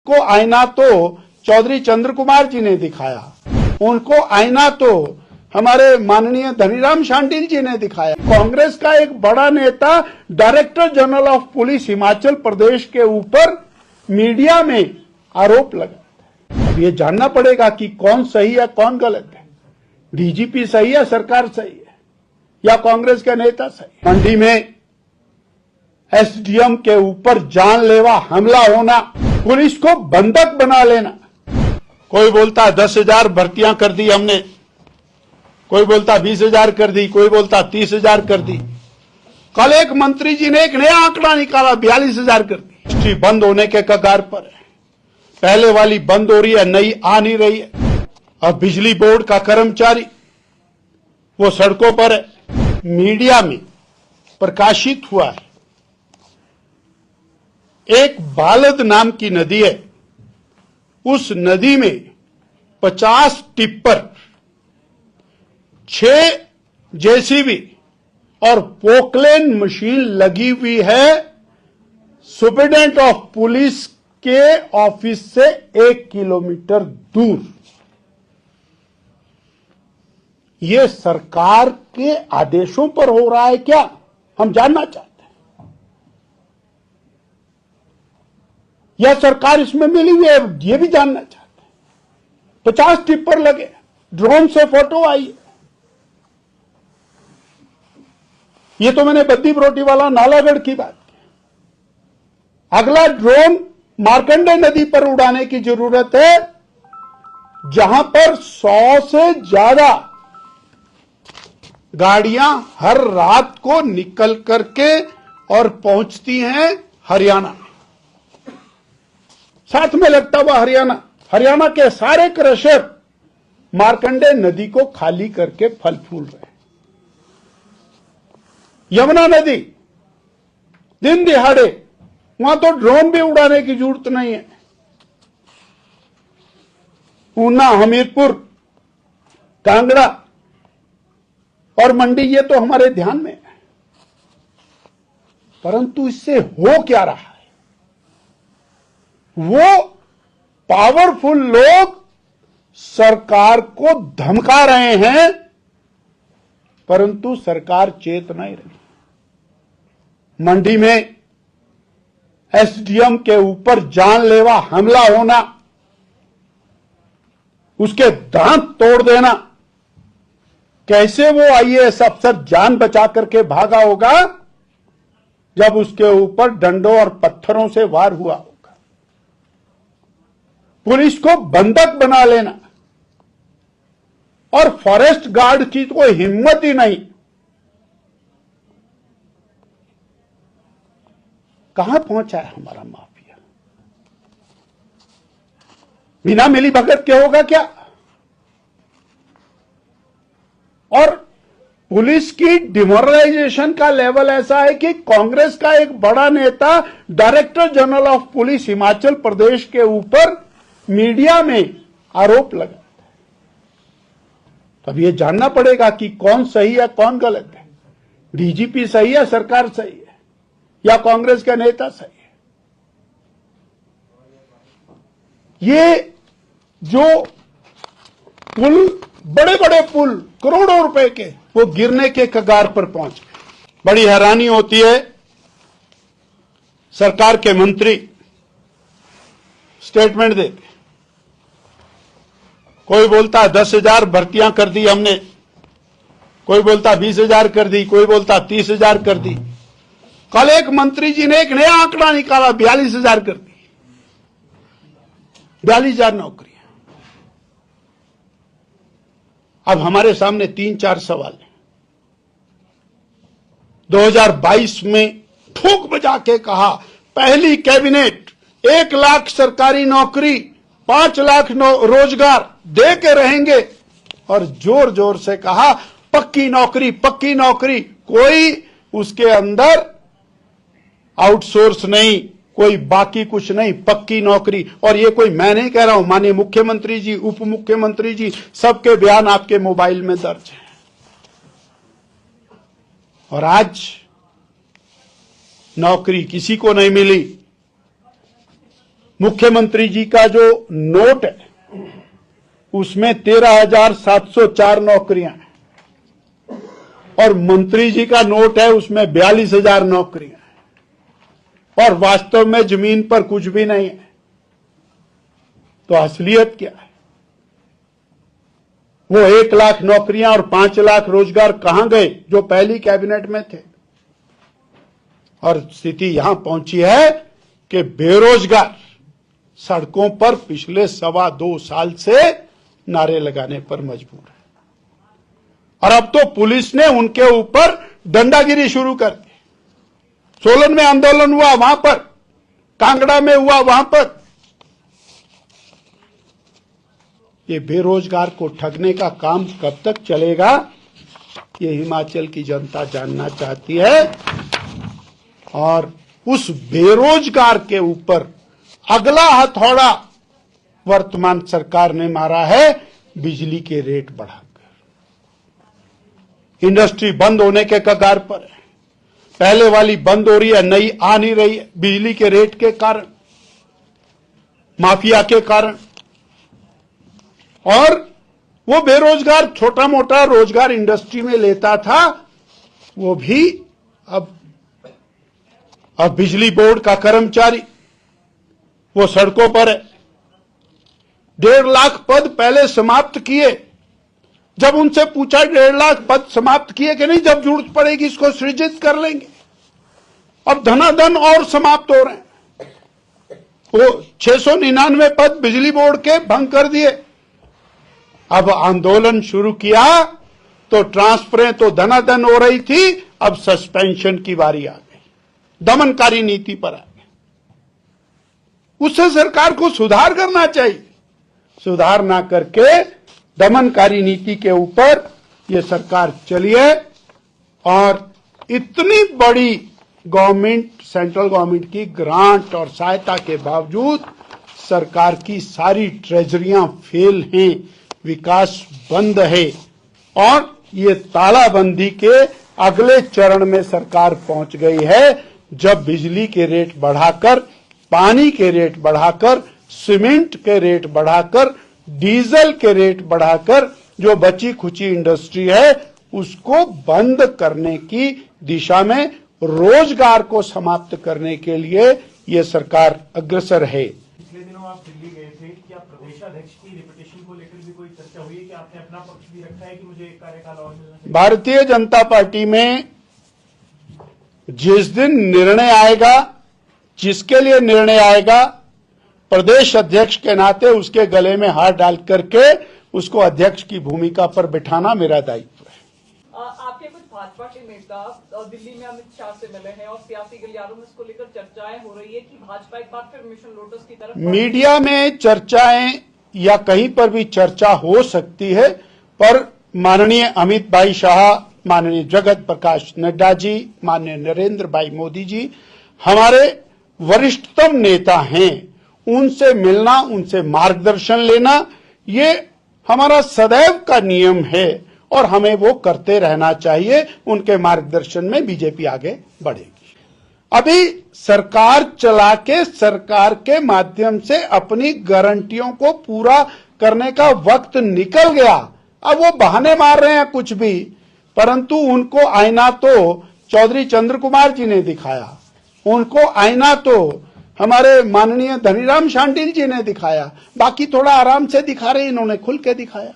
को आईना तो चौधरी चंद्र कुमार जी ने दिखाया, उनको आईना तो हमारे माननीय धनीराम शांडिल जी ने दिखाया। कांग्रेस का एक बड़ा नेता director general of police Himachal Pradesh के ऊपर मीडिया में आरोप लगा। अब ये जानना पड़ेगा कि कौन सही है कौन गलत है, डीजीपी सही है, सरकार सही है या कांग्रेस का नेता सही। मंडी में एसडीएम के ऊपर जानलेवा हमला होना, पुलिस को बंधक बना लेना। कोई बोलता 10,000 भर्तियां कर दी हमने, कोई बोलता 20,000 कर दी, कोई बोलता 30,000 कर दी। कल एक मंत्री जी ने एक नया आंकड़ा निकाला, 42,000 कर दी। इंडस्ट्री बंद होने के कगार पर है, पहले वाली बंद हो रही है, नई आ नहीं रही है। और बिजली बोर्ड का कर्मचारी वो सड़कों पर है। मीडिया में प्रकाशित हुआ है, एक बालद नाम की नदी है, उस नदी में 50 टिप्पर, 6 जेसीबी और पोकलेन मशीन लगी हुई है सुपरिटेंडेंट ऑफ पुलिस के ऑफिस से 1 किलोमीटर दूर। यह सरकार के आदेशों पर हो रहा है क्या, हम जानना चाहते हैं। या सरकार इसमें मिली हुई है, यह भी जानना चाहते हैं। 50 टिप्पर लगे, ड्रोन से फोटो आई। ये तो मैंने बद्दी बरोटी वाला नालागढ़ की बात की। अगला ड्रोन मार्कंडे नदी पर उड़ाने की जरूरत है, जहां पर 100 से ज्यादा गाड़ियां हर रात को निकल करके और पहुंचती हैं हरियाणा में। साथ में लगता हुआ हरियाणा के सारे क्रशर मार्कंडे नदी को खाली करके फल फूल रहे हैं। यमुना नदी दिन दिहाड़े, वहां तो ड्रोन भी उड़ाने की जरूरत नहीं है। ऊना, हमीरपुर, कांगड़ा और मंडी, ये तो हमारे ध्यान में है। परंतु इससे हो क्या रहा है, वो पावरफुल लोग सरकार को धमका रहे हैं, परंतु सरकार चेत नहीं रही। मंडी में एसडीएम के ऊपर जानलेवा हमला होना, उसके दांत तोड़ देना, कैसे वो आईएएस अफसर जान बचा करके भागा होगा जब उसके ऊपर डंडों और पत्थरों से वार हुआ होगा। पुलिस को बंधक बना लेना, और फॉरेस्ट गार्ड की तो हिम्मत ही नहीं। कहां पहुंचा है हमारा माफिया, बिना मिली भगत के होगा क्या। और पुलिस की डिमोरलाइजेशन का लेवल ऐसा है कि कांग्रेस का एक बड़ा नेता director general of police Himachal Pradesh के ऊपर मीडिया में आरोप लगा। तब यह जानना पड़ेगा कि कौन सही है कौन गलत है, डीजीपी सही है, सरकार सही है या कांग्रेस का नेता सही है। ये जो पुल, बड़े बड़े पुल करोड़ों रुपए के, वो गिरने के कगार पर पहुंच गए। बड़ी हैरानी होती है, सरकार के मंत्री स्टेटमेंट देते, कोई बोलता 10,000 भर्तियां कर दी हमने, कोई बोलता 20,000 कर दी, कोई बोलता 30,000 कर दी। कल एक मंत्री जी ने एक नया आंकड़ा निकाला, 42,000 कर दी। 42,000 नौकरियां। अब हमारे सामने 3-4 सवाल हैं। 2022 में ठोक बजा के कहा, पहली कैबिनेट 1 लाख सरकारी नौकरी, 5 लाख रोजगार दे के रहेंगे, और जोर जोर से कहा पक्की नौकरी, पक्की नौकरी। कोई उसके अंदर आउटसोर्स नहीं, कोई बाकी कुछ नहीं, पक्की नौकरी। और ये कोई मैं नहीं कह रहा हूं, माननीय मुख्यमंत्री जी, उप मुख्यमंत्री जी, सबके बयान आपके मोबाइल में दर्ज हैं। और आज नौकरी किसी को नहीं मिली, मुख्यमंत्री जी का जो नोट है उसमें 13,704 नौकरियां हैं और मंत्री जी का नोट है उसमें 42,000 नौकरियां हैं और वास्तव में जमीन पर कुछ भी नहीं है। तो असलियत क्या है? वो 1 लाख नौकरियां और 5 लाख रोजगार कहां गए जो पहली कैबिनेट में थे? और स्थिति यहां पहुंची है कि बेरोजगार सड़कों पर पिछले 2.25 साल से नारे लगाने पर मजबूर है और अब तो पुलिस ने उनके ऊपर डंडागिरी शुरू कर दी। सोलन में आंदोलन हुआ वहां पर, कांगड़ा में हुआ वहां पर। ये बेरोजगार को ठगने का काम कब तक चलेगा, ये हिमाचल की जनता जानना चाहती है। और उस बेरोजगार के ऊपर अगला हथौड़ा वर्तमान सरकार ने मारा है बिजली के रेट बढ़ाकर। इंडस्ट्री बंद होने के कगार पर है, पहले वाली बंद हो रही है, नई आ नहीं रही है बिजली के रेट के कारण, माफिया के कारण। और वो बेरोजगार छोटा मोटा रोजगार इंडस्ट्री में लेता था, वो भी अब बिजली बोर्ड का कर्मचारी वो सड़कों पर है। 1.5 लाख पद पहले समाप्त किए। जब उनसे पूछा 1.5 लाख पद समाप्त किए कि नहीं, जब जरूरत पड़ेगी इसको सृजित कर लेंगे। अब धनाधन और समाप्त हो रहे हैं। वो 699 पद बिजली बोर्ड के भंग कर दिए। अब आंदोलन शुरू किया तो ट्रांसफरें तो धनाधन हो रही थी, अब सस्पेंशन की बारी आ गई, दमनकारी नीति पर आ गई। उससे सरकार को सुधार करना चाहिए। सुधार ना करके दमनकारी नीति के ऊपर ये सरकार चली है और इतनी बड़ी गवर्नमेंट, सेंट्रल गवर्नमेंट की ग्रांट और सहायता के बावजूद सरकार की सारी ट्रेजरियां फेल हैं, विकास बंद है और ये तालाबंदी के अगले चरण में सरकार पहुंच गई है, जब बिजली के रेट बढ़ाकर, पानी के रेट बढ़ाकर, सीमेंट के रेट बढ़ाकर, डीजल के रेट बढ़ाकर जो बची खुची इंडस्ट्री है उसको बंद करने की दिशा में, रोजगार को समाप्त करने के लिए ये सरकार अग्रसर है। पिछले दिनों आप दिल्ली गए थे, क्या प्रदेशाध्यक्ष की रिपुटेशन को लेकर भी कोई चर्चा हुई है कि आपने अपना पक्ष भी रखा है कि मुझे एक कार्यकाल और मिलना चाहिए? भारतीय जनता पार्टी में जिस दिन निर्णय आएगा, जिसके लिए निर्णय आएगा, प्रदेश अध्यक्ष के नाते उसके गले में हाथ डाल करके उसको अध्यक्ष की भूमिका पर बिठाना मेरा दायित्व है। आपके कुछ भाजपा के नेता दिल्ली में अमित शाह से मिले हैं और सियासी गलियारों में इसको लेकर चर्चाएं हो रही है कि भाजपा एक बार फिर मिशन लोटस की तरफ। मीडिया में चर्चाएं या कहीं पर भी चर्चा हो सकती है, पर माननीय अमित भाई शाह, माननीय जगत प्रकाश नड्डा जी, माननीय नरेंद्र भाई मोदी जी हमारे वरिष्ठतम नेता हैं। उनसे मिलना, उनसे मार्गदर्शन लेना, ये हमारा सदैव का नियम है और हमें वो करते रहना चाहिए। उनके मार्गदर्शन में बीजेपी आगे बढ़ेगी। अभी सरकार चला के सरकार के माध्यम से अपनी गारंटियों को पूरा करने का वक्त निकल गया। अब वो बहाने मार रहे हैं कुछ भी, परंतु उनको आईना तो चौधरी चंद्र कुमार जी ने दिखाया, उनको आईना तो हमारे माननीय धनीराम शांडिल जी ने दिखाया, बाकी थोड़ा आराम से दिखा रहे, इन्होंने खुल के दिखाया।